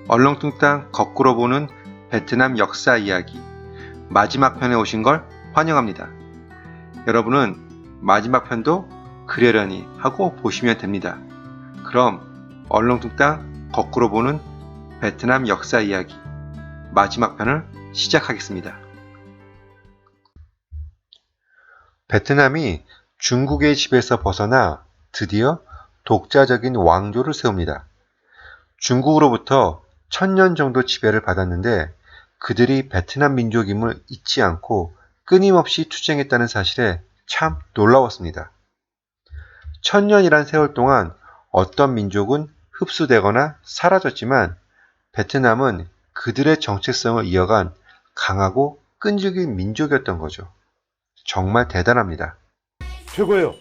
얼렁뚱땅 거꾸로 보는 베트남 역사 이야기 마지막 편에 오신 걸 환영합니다. 여러분은 마지막 편도 그러려니 하고 보시면 됩니다. 그럼 얼렁뚱땅 거꾸로 보는 베트남 역사 이야기 마지막 편을 시작하겠습니다. 베트남이 중국의 집에서 벗어나 드디어 독자적인 왕조를 세웁니다. 중국으로부터 1000년 정도 지배를 받았는데 그들이 베트남 민족임을 잊지 않고 끊임없이 투쟁했다는 사실에 참 놀라웠습니다. 1000년이란 세월 동안 어떤 민족은 흡수되거나 사라졌지만 베트남은 그들의 정체성을 이어간 강하고 끈질긴 민족이었던 거죠. 정말 대단합니다. 최고예요.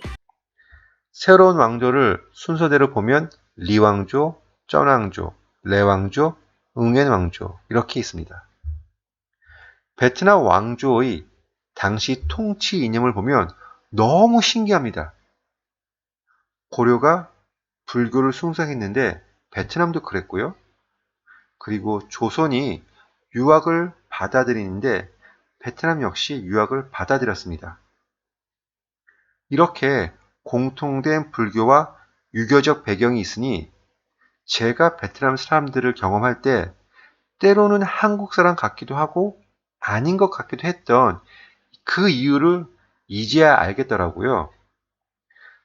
새로운 왕조를 순서대로 보면 리왕조, 쩐왕조, 레왕조, 응엔왕조 이렇게 있습니다. 베트남 왕조의 당시 통치 이념을 보면 너무 신기합니다. 고려가 불교를 숭상했는데 베트남도 그랬고요. 그리고 조선이 유학을 받아들이는데 베트남 역시 유학을 받아들였습니다. 이렇게 공통된 불교와 유교적 배경이 있으니 제가 베트남 사람들을 경험할 때 때로는 한국 사람 같기도 하고 아닌 것 같기도 했던 그 이유를 이제야 알겠더라고요.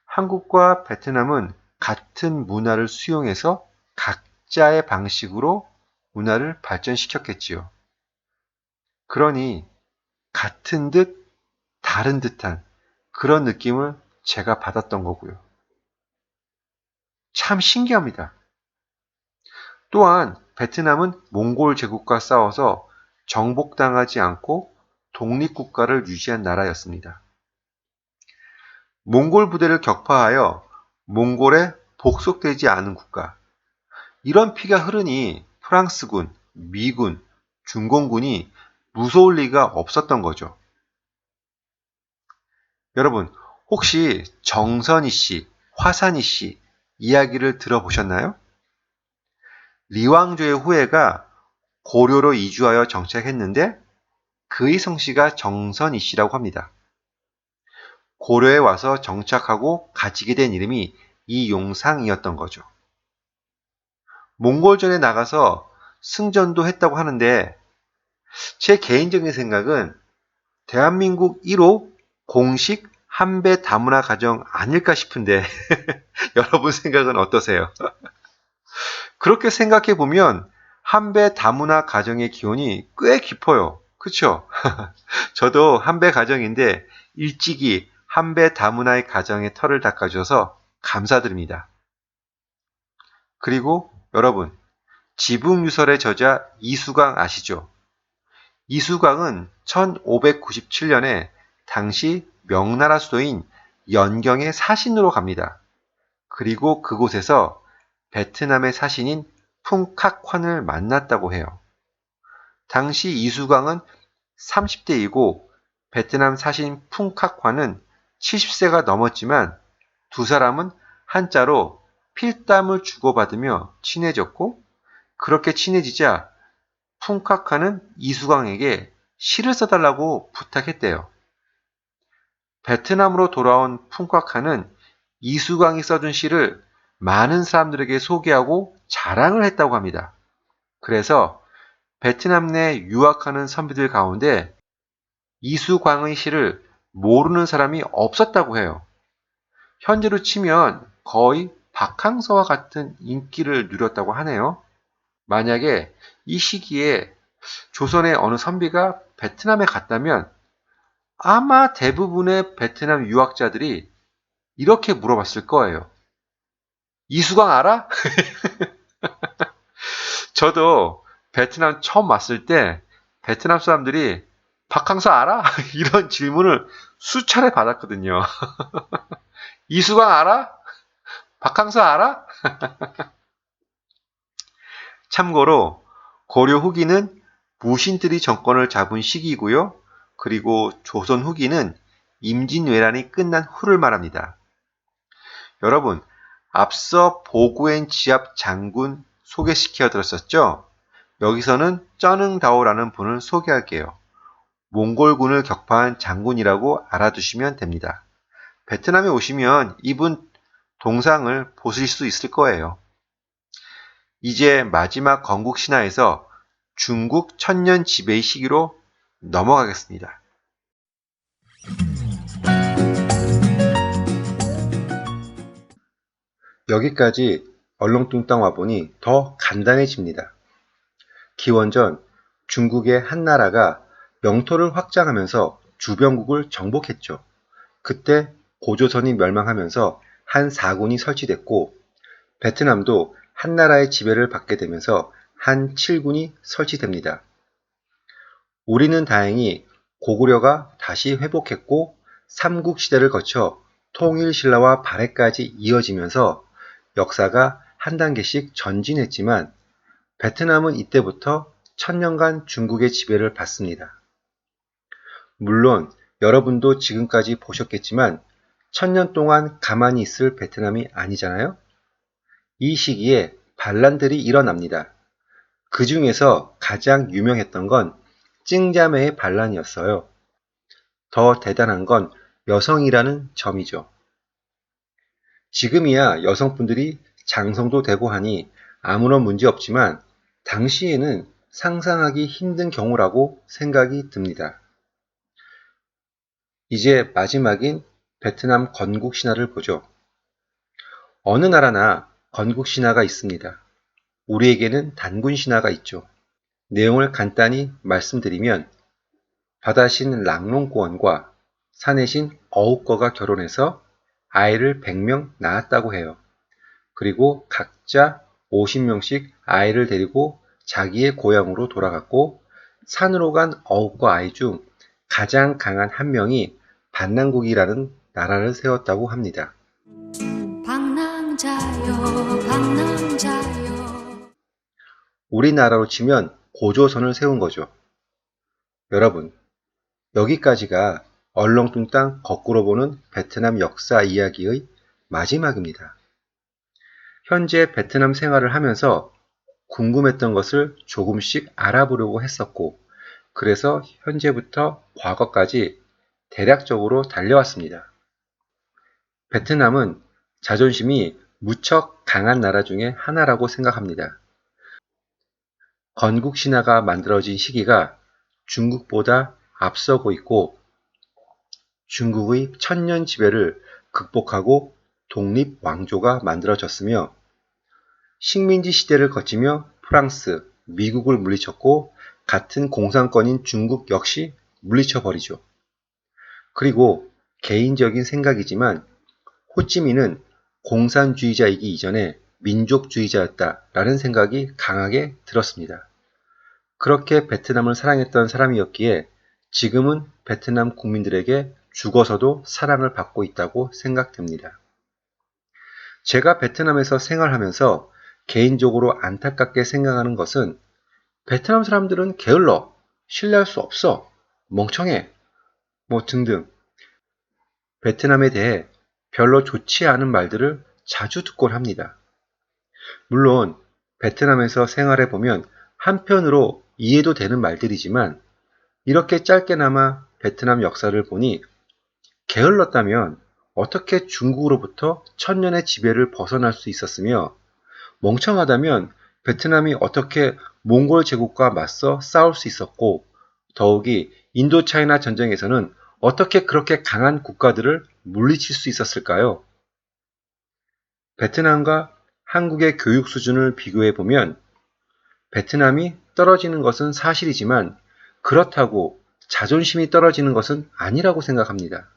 한국과 베트남은 같은 문화를 수용해서 각자의 방식으로 문화를 발전시켰겠지요. 그러니 같은 듯 다른 듯한 그런 느낌을 제가 받았던 거고요. 참 신기합니다. 또한 베트남은 몽골 제국과 싸워서 정복당하지 않고 독립국가를 유지한 나라였습니다. 몽골 부대를 격파하여 몽골에 복속되지 않은 국가. 이런 피가 흐르니 프랑스군, 미군, 중공군이 무서울 리가 없었던 거죠. 여러분, 혹시 정선희 씨, 화산희 씨 이야기를 들어보셨나요? 리왕조의 후예가 고려로 이주하여 정착했는데 그의 성씨가 정선희 씨라고 합니다. 고려에 와서 정착하고 가지게 된 이름이 이용상이었던 거죠. 몽골전에 나가서 승전도 했다고 하는데 제 개인적인 생각은 대한민국 1호 공식 한배 다문화 가정 아닐까 싶은데 여러분 생각은 어떠세요? 그렇게 생각해 보면 한배 다문화 가정의 기원이 꽤 깊어요. 그쵸? 저도 한배 가정인데 일찍이 한배 다문화의 가정의 털을 닦아줘서 감사드립니다. 그리고 여러분, 지붕유설의 저자 이수강 아시죠? 이수강은 1597년에 당시 명나라 수도인 연경의 사신으로 갑니다. 그리고 그곳에서 베트남의 사신인 풍카환을 만났다고 해요. 당시 이수강은 30대이고 베트남 사신 풍카환은 70세가 넘었지만 두 사람은 한자로 필담을 주고받으며 친해졌고 그렇게 친해지자 풍카환은 이수강에게 시를 써달라고 부탁했대요. 베트남으로 돌아온 풍카환은 이수강이 써준 시를 많은 사람들에게 소개하고 자랑을 했다고 합니다. 그래서 베트남 내 유학하는 선비들 가운데 이수광의 시를 모르는 사람이 없었다고 해요. 현재로 치면 거의 박항서와 같은 인기를 누렸다고 하네요. 만약에 이 시기에 조선의 어느 선비가 베트남에 갔다면 아마 대부분의 베트남 유학자들이 이렇게 물어봤을 거예요. 이수광 알아? 저도 베트남 처음 왔을 때 베트남 사람들이 박항서 알아? 이런 질문을 수차례 받았거든요. 이수광 알아? 박항서 알아? 참고로 고려 후기는 무신들이 정권을 잡은 시기이고요. 그리고 조선 후기는 임진왜란이 끝난 후를 말합니다. 여러분, 앞서 보구엔 지압 장군 소개시켜 드렸었죠? 여기서는 쩌능다오라는 분을 소개할게요. 몽골군을 격파한 장군이라고 알아두시면 됩니다. 베트남에 오시면 이분 동상을 보실 수 있을 거예요. 이제 마지막 건국 신화에서 중국 천년 지배의 시기로 넘어가겠습니다. 여기까지 얼렁뚱땅 와보니 더 간단해집니다. 기원전 중국의 한나라가 영토를 확장하면서 주변국을 정복했죠. 그때 고조선이 멸망하면서 한 사군이 설치됐고 베트남도 한나라의 지배를 받게 되면서 한 7군이 설치됩니다. 우리는 다행히 고구려가 다시 회복했고 삼국시대를 거쳐 통일신라와 발해까지 이어지면서 역사가 한 단계씩 전진했지만 베트남은 이때부터 천년간 중국의 지배를 받습니다. 물론 여러분도 지금까지 보셨겠지만 천년 동안 가만히 있을 베트남이 아니잖아요? 이 시기에 반란들이 일어납니다. 그 중에서 가장 유명했던 건 찡자매의 반란이었어요. 더 대단한 건 여성이라는 점이죠. 지금이야 여성분들이 장성도 되고 하니 아무런 문제 없지만 당시에는 상상하기 힘든 경우라고 생각이 듭니다. 이제 마지막인 베트남 건국 신화를 보죠. 어느 나라나 건국 신화가 있습니다. 우리에게는 단군 신화가 있죠. 내용을 간단히 말씀드리면 바다신 랑롱꾸원과 산해신 어우꺼가 결혼해서 아이를 100명 낳았다고 해요. 그리고 각자 50명씩 아이를 데리고 자기의 고향으로 돌아갔고 산으로 간 어우꺼 아이 중 가장 강한 한 명이 반낭국이라는 나라를 세웠다고 합니다. 우리나라로 치면 고조선을 세운 거죠. 여러분, 여기까지가 얼렁뚱땅 거꾸로 보는 베트남 역사 이야기의 마지막입니다. 현재 베트남 생활을 하면서 궁금했던 것을 조금씩 알아보려고 했었고, 그래서 현재부터 과거까지 대략적으로 달려왔습니다. 베트남은 자존심이 무척 강한 나라 중에 하나라고 생각합니다. 건국 신화가 만들어진 시기가 중국보다 앞서고 있고 중국의 천년 지배를 극복하고 독립 왕조가 만들어졌으며 식민지 시대를 거치며 프랑스, 미국을 물리쳤고 같은 공산권인 중국 역시 물리쳐버리죠. 그리고 개인적인 생각이지만 호찌민은 공산주의자이기 이전에 민족주의자였다라는 생각이 강하게 들었습니다. 그렇게 베트남을 사랑했던 사람이었기에 지금은 베트남 국민들에게 죽어서도 사랑을 받고 있다고 생각됩니다. 제가 베트남에서 생활하면서 개인적으로 안타깝게 생각하는 것은 베트남 사람들은 게을러, 신뢰할 수 없어, 멍청해, 등등 베트남에 대해 별로 좋지 않은 말들을 자주 듣곤 합니다. 물론 베트남에서 생활해보면 한편으로 이해도 되는 말들이지만 이렇게 짧게나마 베트남 역사를 보니 게을렀다면 어떻게 중국으로부터 천년의 지배를 벗어날 수 있었으며 멍청하다면 베트남이 어떻게 몽골 제국과 맞서 싸울 수 있었고 더욱이 인도차이나 전쟁에서는 어떻게 그렇게 강한 국가들을 물리칠 수 있었을까요? 베트남과 한국의 교육 수준을 비교해 보면 베트남이 떨어지는 것은 사실이지만 그렇다고 자존심이 떨어지는 것은 아니라고 생각합니다.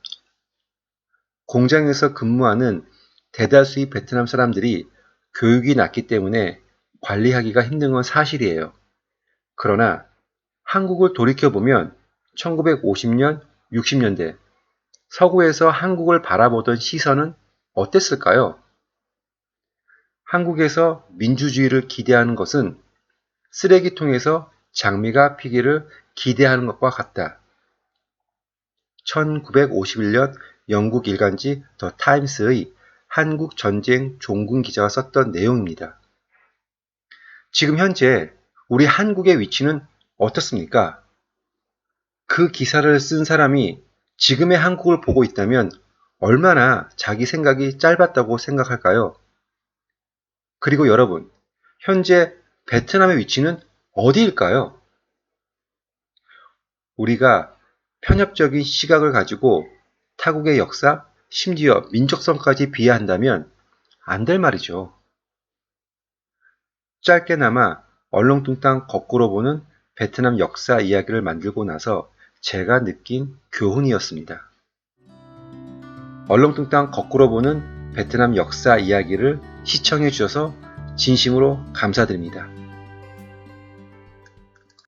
공장에서 근무하는 대다수의 베트남 사람들이 교육이 낮기 때문에 관리하기가 힘든 건 사실이에요. 그러나 한국을 돌이켜보면 1950년, 60년대 서구에서 한국을 바라보던 시선은 어땠을까요? 한국에서 민주주의를 기대하는 것은 쓰레기통에서 장미가 피기를 기대하는 것과 같다. 1951년 영국 일간지 더 타임스의 한국 전쟁 종군 기자가 썼던 내용입니다. 지금 현재 우리 한국의 위치는 어떻습니까? 그 기사를 쓴 사람이 지금의 한국을 보고 있다면 얼마나 자기 생각이 짧았다고 생각할까요? 그리고 여러분, 현재 베트남의 위치는 어디일까요? 우리가 편협적인 시각을 가지고 타국의 역사, 심지어 민족성까지 비하한다면 안 될 말이죠. 짧게나마 얼렁뚱땅 거꾸로 보는 베트남 역사 이야기를 만들고 나서 제가 느낀 교훈이었습니다. 얼렁뚱땅 거꾸로 보는 베트남 역사 이야기를 시청해 주셔서 진심으로 감사드립니다.